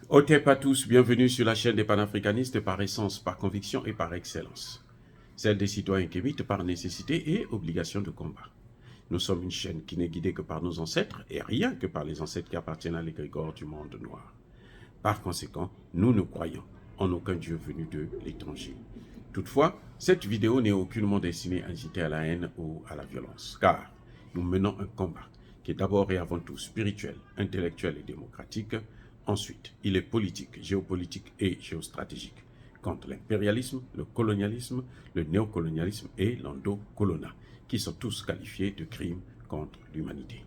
Otep à tous, bienvenue sur la chaîne des panafricanistes par essence, par conviction et par excellence. Celle des citoyens kémites par nécessité et obligation de combat. Nous sommes une chaîne qui n'est guidée que par nos ancêtres et rien que par les ancêtres qui appartiennent à l'égrégore du monde noir. Par conséquent, nous ne croyons en aucun Dieu venu de l'étranger. Toutefois, cette vidéo n'est aucunement destinée à inciter à la haine ou à la violence, car nous menons un combat qui est d'abord et avant tout spirituel, intellectuel et démocratique. Ensuite, il est politique, géopolitique et géostratégique contre l'impérialisme, le colonialisme, le néocolonialisme et l'endocolona, qui sont tous qualifiés de crimes contre l'humanité.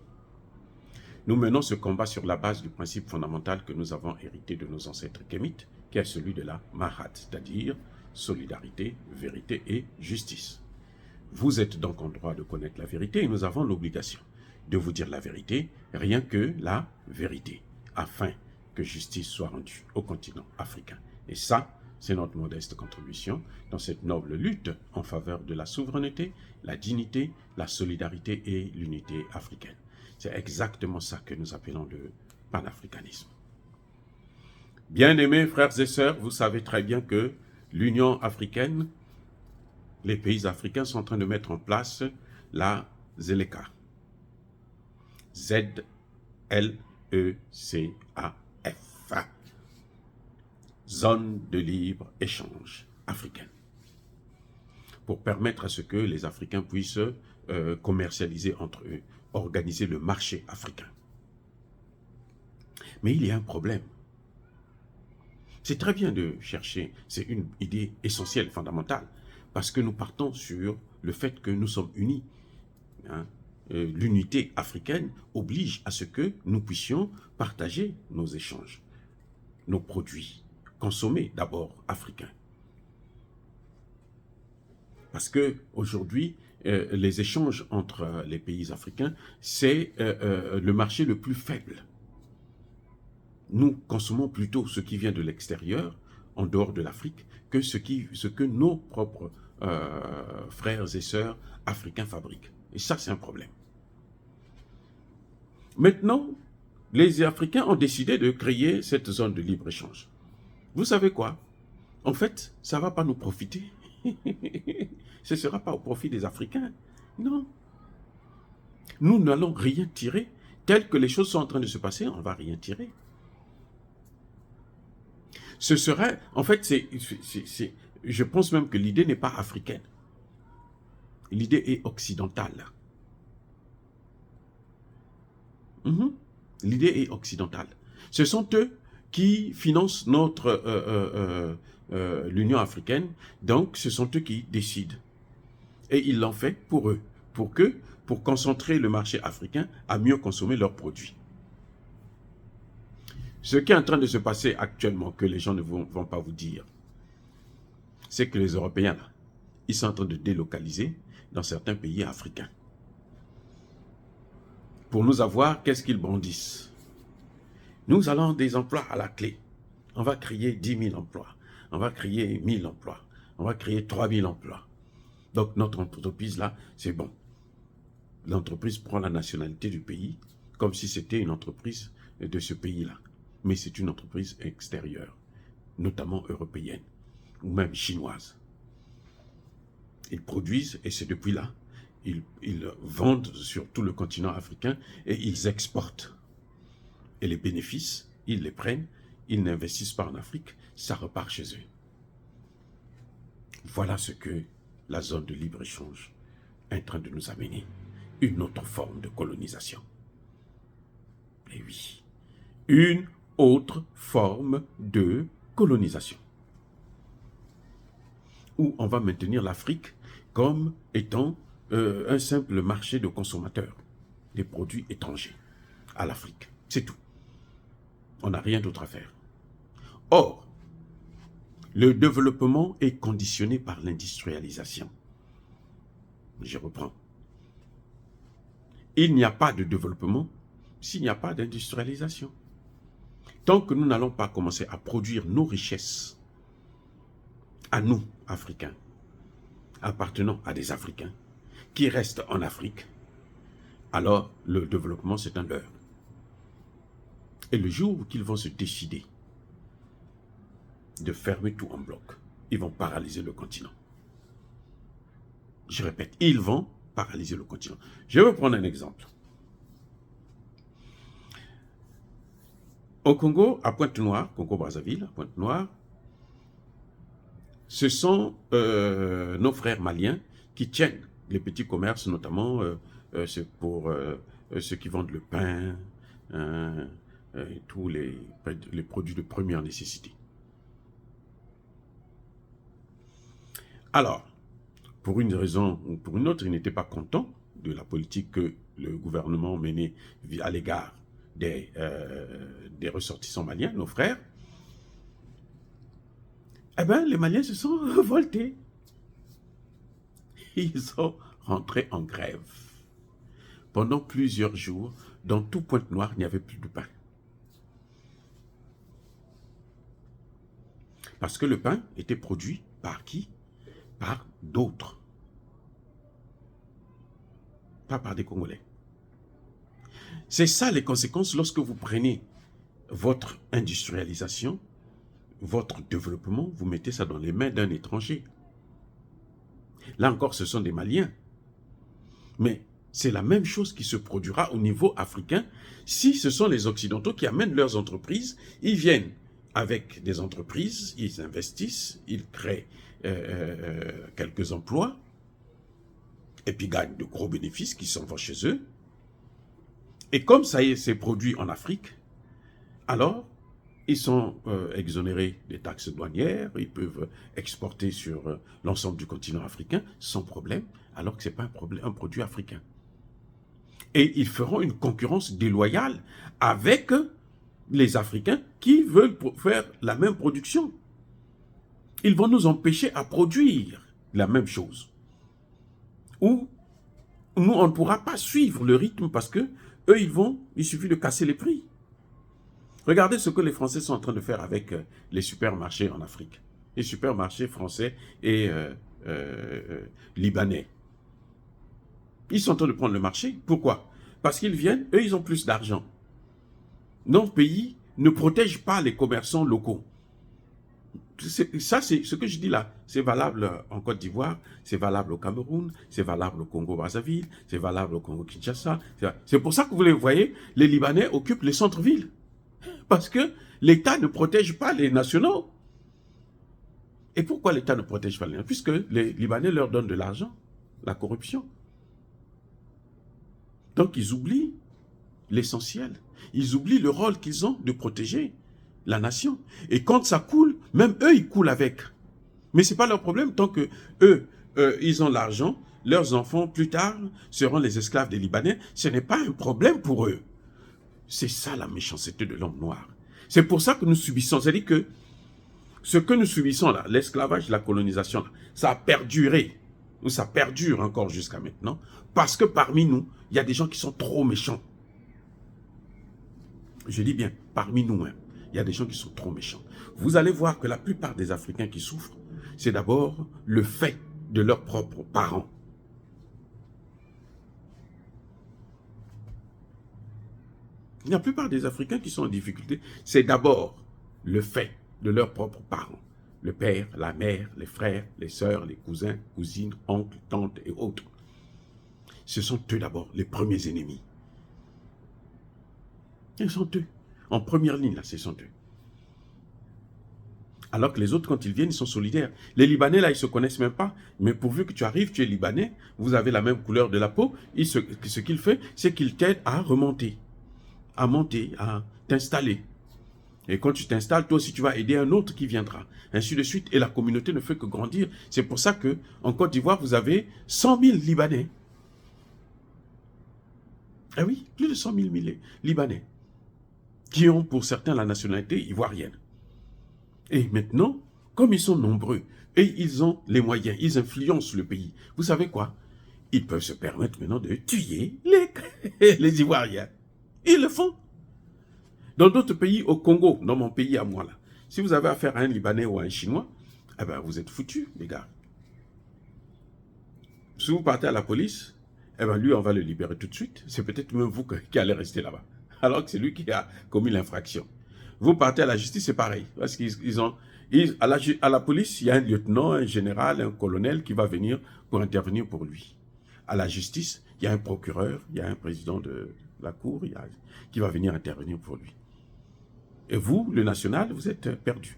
Nous menons ce combat sur la base du principe fondamental que nous avons hérité de nos ancêtres kémites, qui est celui de la Mahat, c'est-à-dire solidarité, vérité et justice. Vous êtes donc en droit de connaître la vérité et nous avons l'obligation de vous dire la vérité, rien que la vérité, afin que justice soit rendue au continent africain. Et ça, c'est notre modeste contribution dans cette noble lutte en faveur de la souveraineté, la dignité, la solidarité et l'unité africaine. C'est exactement ça que nous appelons le panafricanisme. Bien-aimés frères et sœurs, vous savez très bien que l'Union africaine, les pays africains sont en train de mettre en place la ZLECA. Z-L-E-C-A-F. Zone de libre-échange africaine. Pour permettre à ce que les Africains puissent commercialiser entre eux, organiser le marché africain. Mais il y a un problème. C'est très bien de chercher, c'est une idée essentielle, fondamentale, parce que nous partons sur le fait que nous sommes unis. Hein. L'unité africaine oblige à ce que nous puissions partager nos échanges, nos produits, consommer d'abord africains. Parce que aujourd'hui, les échanges entre les pays africains, c'est le marché le plus faible. Nous consommons plutôt ce qui vient de l'extérieur, en dehors de l'Afrique, que ce que nos propres frères et sœurs africains fabriquent. Et ça, c'est un problème. Maintenant, les Africains ont décidé de créer cette zone de libre-échange. Vous savez quoi? En fait, ça ne va pas nous profiter. Ce ne sera pas au profit des Africains. Non. Nous n'allons rien tirer. Tel que les choses sont en train de se passer, on ne va rien tirer. Ce serait, en fait, je pense même que l'idée n'est pas africaine. L'idée est occidentale. L'idée est occidentale. Ce sont eux qui financent l'Union africaine, donc ce sont eux qui décident. Et ils l'ont fait pour eux, pour concentrer le marché africain à mieux consommer leurs produits. Ce qui est en train de se passer actuellement, que les gens ne vont pas vous dire, c'est que les Européens, là, ils sont en train de délocaliser dans certains pays africains. Pour nous avoir, qu'est-ce qu'ils brandissent? Nous allons des emplois à la clé. On va créer 10 000 emplois. On va créer 1 000 emplois. On va créer 3 000 emplois. Donc notre entreprise là, c'est bon. L'entreprise prend la nationalité du pays comme si c'était une entreprise de ce pays-là. Mais c'est une entreprise extérieure, notamment européenne ou même chinoise. Ils produisent et c'est depuis là. Ils vendent sur tout le continent africain et ils exportent. Et les bénéfices, ils les prennent, ils n'investissent pas en Afrique, ça repart chez eux. Voilà ce que la zone de libre-échange est en train de nous amener. Une autre forme de colonisation. Et oui, une autre forme de colonisation. Où on va maintenir l'Afrique comme étant un simple marché de consommateurs des produits étrangers à l'Afrique. C'est tout. On n'a rien d'autre à faire. Or, le développement est conditionné par l'industrialisation. Je reprends. Il n'y a pas de développement s'il n'y a pas d'industrialisation. Tant que nous n'allons pas commencer à produire nos richesses à nous, Africains, appartenant à des Africains, qui restent en Afrique, alors le développement c'est un leurre. Et le jour où ils vont se décider de fermer tout en bloc. Ils vont paralyser le continent. Je répète, ils vont paralyser le continent. Je vais prendre un exemple. Au Congo, à Pointe-Noire, Congo-Brazzaville, à Pointe-Noire, ce sont nos frères maliens qui tiennent les petits commerces, notamment pour ceux qui vendent le pain, et tous les produits de première nécessité. Alors, pour une raison ou pour une autre, ils n'étaient pas contents de la politique que le gouvernement menait à l'égard des ressortissants maliens, nos frères. Eh bien, les Maliens se sont révoltés. Ils sont rentrés en grève. Pendant plusieurs jours, dans tout Pointe-Noire, il n'y avait plus de pain. Parce que le pain était produit par qui? Par d'autres. Pas par des Congolais. C'est ça les conséquences lorsque vous prenez votre industrialisation, votre développement, vous mettez ça dans les mains d'un étranger. Là encore, ce sont des Maliens. Mais c'est la même chose qui se produira au niveau africain si ce sont les Occidentaux qui amènent leurs entreprises. Ils viennent avec des entreprises, ils investissent, ils créent quelques emplois et puis gagnent de gros bénéfices qui s'en vont chez eux. Et comme ça y est, c'est produit en Afrique, alors ils sont exonérés des taxes douanières, ils peuvent exporter sur l'ensemble du continent africain sans problème, alors que ce n'est pas un produit africain. Et ils feront une concurrence déloyale avec les Africains qui veulent faire la même production. Ils vont nous empêcher à produire la même chose. Ou nous, on ne pourra pas suivre le rythme parce que eux, il suffit de casser les prix. Regardez ce que les Français sont en train de faire avec les supermarchés en Afrique. Les supermarchés français et libanais. Ils sont en train de prendre le marché. Pourquoi? Parce qu'ils viennent, eux, ils ont plus d'argent. Notre pays ne protège pas les commerçants locaux. Ça, c'est ce que je dis là. C'est valable en Côte d'Ivoire, c'est valable au Cameroun, c'est valable au Congo-Brazzaville, c'est valable au Congo-Kinshasa. C'est pour ça que vous les voyez, les Libanais occupent les centres-villes. Parce que l'État ne protège pas les nationaux. Et pourquoi l'État ne protège pas les nationaux? Puisque les Libanais leur donnent de l'argent, la corruption. Donc ils oublient l'essentiel. Ils oublient le rôle qu'ils ont de protéger la nation. Et quand ça coule, même eux, ils coulent avec. Mais ce n'est pas leur problème tant que eux, ils ont l'argent, leurs enfants, plus tard, seront les esclaves des Libanais. Ce n'est pas un problème pour eux. C'est ça la méchanceté de l'homme noir. C'est pour ça que nous subissons. C'est-à-dire que ce que nous subissons là, l'esclavage, la colonisation, là, ça a perduré. Ou ça perdure encore jusqu'à maintenant. Parce que parmi nous, il y a des gens qui sont trop méchants. Je dis bien, parmi nous, hein, il y a des gens qui sont trop méchants. Vous allez voir que la plupart des Africains qui souffrent, c'est d'abord le fait de leurs propres parents. La plupart des Africains qui sont en difficulté, c'est d'abord le fait de leurs propres parents. Le père, la mère, les frères, les sœurs, les cousins, cousines, oncles, tantes et autres. Ce sont eux d'abord, les premiers ennemis. Ils sont eux. En première ligne, là, ce sont eux. Alors que les autres, quand ils viennent, ils sont solidaires. Les Libanais, là, ils ne se connaissent même pas. Mais pourvu que tu arrives, tu es Libanais, vous avez la même couleur de la peau, ce qu'il fait, c'est qu'il t'aide à remonter, à monter, à t'installer. Et quand tu t'installes, toi aussi, tu vas aider un autre qui viendra. Ainsi de suite. Et la communauté ne fait que grandir. C'est pour ça qu'en Côte d'Ivoire, vous avez 100 000 Libanais. Ah oui, plus de 100 000 Libanais qui ont pour certains la nationalité ivoirienne. Et maintenant, comme ils sont nombreux et ils ont les moyens, ils influencent le pays, vous savez quoi? Ils peuvent se permettre maintenant de tuer les Ivoiriens. Ils le font. Dans d'autres pays, au Congo, dans mon pays à moi, là, si vous avez affaire à un Libanais ou à un Chinois, eh ben, vous êtes foutus, les gars. Si vous partez à la police, eh ben, lui, on va le libérer tout de suite. C'est peut-être même vous qui allez rester là-bas. Alors que c'est lui qui a commis l'infraction. Vous partez à la justice, c'est pareil. Parce qu'ils ont... à la police, il y a un lieutenant, un général, un colonel qui va venir pour intervenir pour lui. À la justice, il y a un procureur, il y a un président de la cour qui va venir intervenir pour lui. Et vous, le national, vous êtes perdu.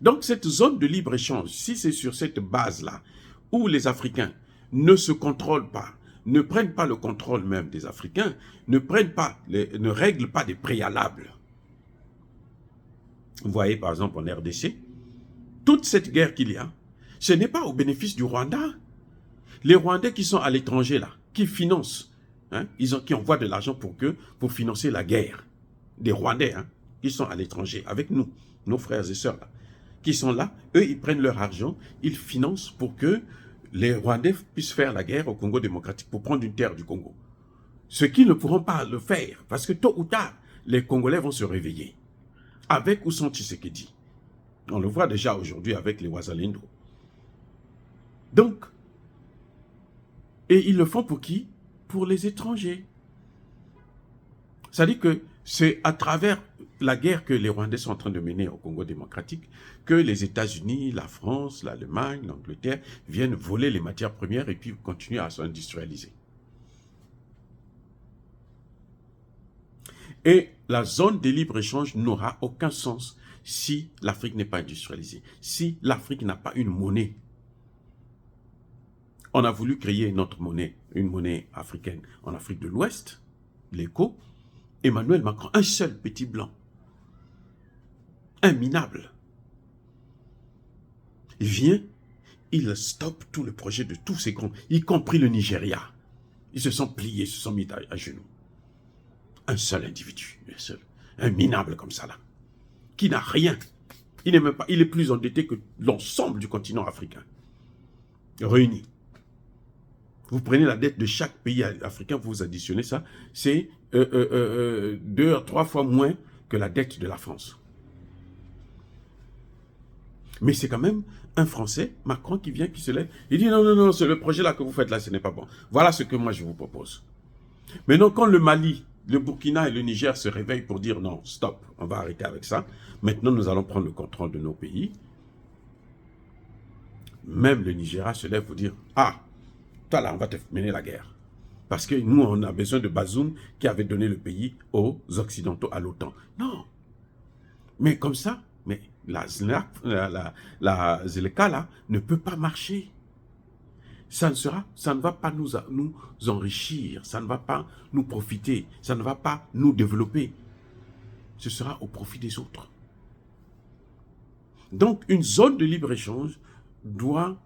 Donc cette zone de libre-échange, si c'est sur cette base-là, où les Africains ne se contrôlent pas, ne prennent pas le contrôle même des Africains, ne règlent pas des préalables. Vous voyez par exemple en RDC, toute cette guerre qu'il y a, ce n'est pas au bénéfice du Rwanda. Les Rwandais qui sont à l'étranger là, qui financent, hein, qui envoient de l'argent pour financer la guerre. Des Rwandais qui sont à l'étranger avec nous, nos frères et sœurs là, qui sont là, eux ils prennent leur argent, ils financent pour que les Rwandais puissent faire la guerre au Congo démocratique, pour prendre une terre du Congo. Ce qui ne pourront pas le faire, parce que tôt ou tard, les Congolais vont se réveiller. Avec ou sans Tshisekedi. On le voit déjà aujourd'hui avec les Wazalendo. Donc, et ils le font pour qui? Pour les étrangers. C'est-à-dire que c'est à travers la guerre que les Rwandais sont en train de mener au Congo démocratique que les États-Unis, la France, l'Allemagne, l'Angleterre viennent voler les matières premières et puis continuer à s'industrialiser. Et la zone de libre-échange n'aura aucun sens si l'Afrique n'est pas industrialisée, si l'Afrique n'a pas une monnaie. On a voulu créer notre monnaie, une monnaie africaine en Afrique de l'Ouest, l'ECO. Emmanuel Macron, un seul petit blanc, un minable, il vient, il stoppe tout le projet de tous ces grands, y compris le Nigeria. Ils se sont pliés, se sont mis à genoux. Un seul individu, un minable comme ça là, qui n'a rien. Il n'est même pas, il est plus endetté que l'ensemble du continent africain, réuni. Vous prenez la dette de chaque pays africain, vous additionnez ça, c'est 2 à 3 fois moins que la dette de la France. Mais c'est quand même un Français, Macron, qui vient, qui se lève. Il dit non, non, non, c'est le projet là que vous faites là, ce n'est pas bon. Voilà ce que moi je vous propose. Maintenant, quand le Mali, le Burkina et le Niger se réveillent pour dire non, stop, on va arrêter avec ça. Maintenant, nous allons prendre le contrôle de nos pays. Même le Nigeria se lève pour dire ah, toi là, on va te mener la guerre. Parce que nous, on a besoin de Bazoum qui avait donné le pays aux Occidentaux, à l'OTAN. Non. Mais comme ça, mais la Zeleka là ne peut pas marcher. Ça ne va pas nous enrichir, ça ne va pas nous profiter, ça ne va pas nous développer. Ce sera au profit des autres. Donc, une zone de libre-échange doit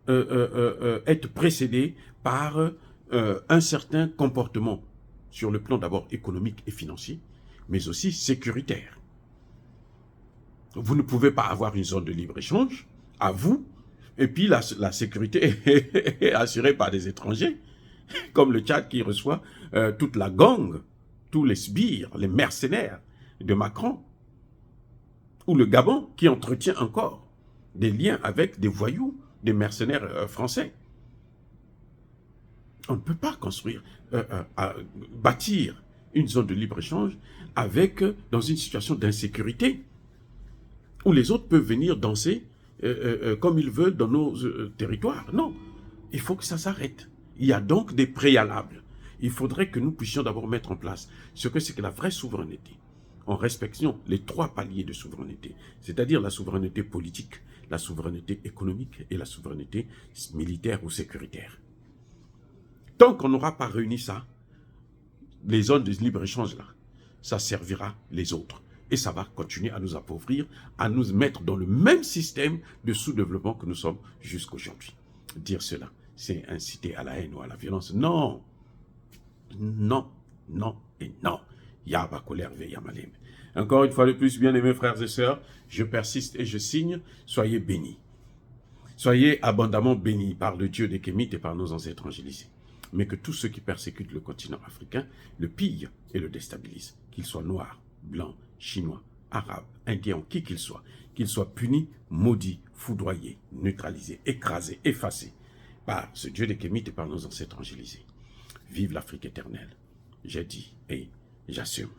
être précédée par un certain comportement sur le plan d'abord économique et financier, mais aussi sécuritaire. Vous ne pouvez pas avoir une zone de libre-échange à vous, et puis la sécurité est assurée par des étrangers, comme le Tchad qui reçoit toute la gang, tous les sbires, les mercenaires de Macron, ou le Gabon qui entretient encore des liens avec des voyous, des mercenaires français. On ne peut pas construire, bâtir une zone de libre-échange dans une situation d'insécurité, où les autres peuvent venir danser comme ils veulent dans nos territoires. Non, il faut que ça s'arrête. Il y a donc des préalables. Il faudrait que nous puissions d'abord mettre en place ce que c'est que la vraie souveraineté, en respectant les 3 paliers de souveraineté, c'est-à-dire la souveraineté politique, la souveraineté économique et la souveraineté militaire ou sécuritaire. Tant qu'on n'aura pas réuni ça, les zones de libre-échange là, ça servira les autres. Et ça va continuer à nous appauvrir, à nous mettre dans le même système de sous-développement que nous sommes jusqu'aujourd'hui. Dire cela, c'est inciter à la haine ou à la violence. Non, non, non et non. Yaba colère Yamalem. Encore une fois de plus, bien-aimés frères et sœurs, je persiste et je signe, soyez bénis. Soyez abondamment bénis par le Dieu des Kémites et par nos ancêtres angélisés. Mais que tous ceux qui persécutent le continent africain le pillent et le déstabilisent, qu'ils soient noirs, blancs, chinois, arabes, indiens, qui qu'ils soient punis, maudits, foudroyés, neutralisés, écrasés, effacés par ce Dieu des Kémites et par nos ancêtres angélisés. Vive l'Afrique éternelle. J'ai dit et j'assume.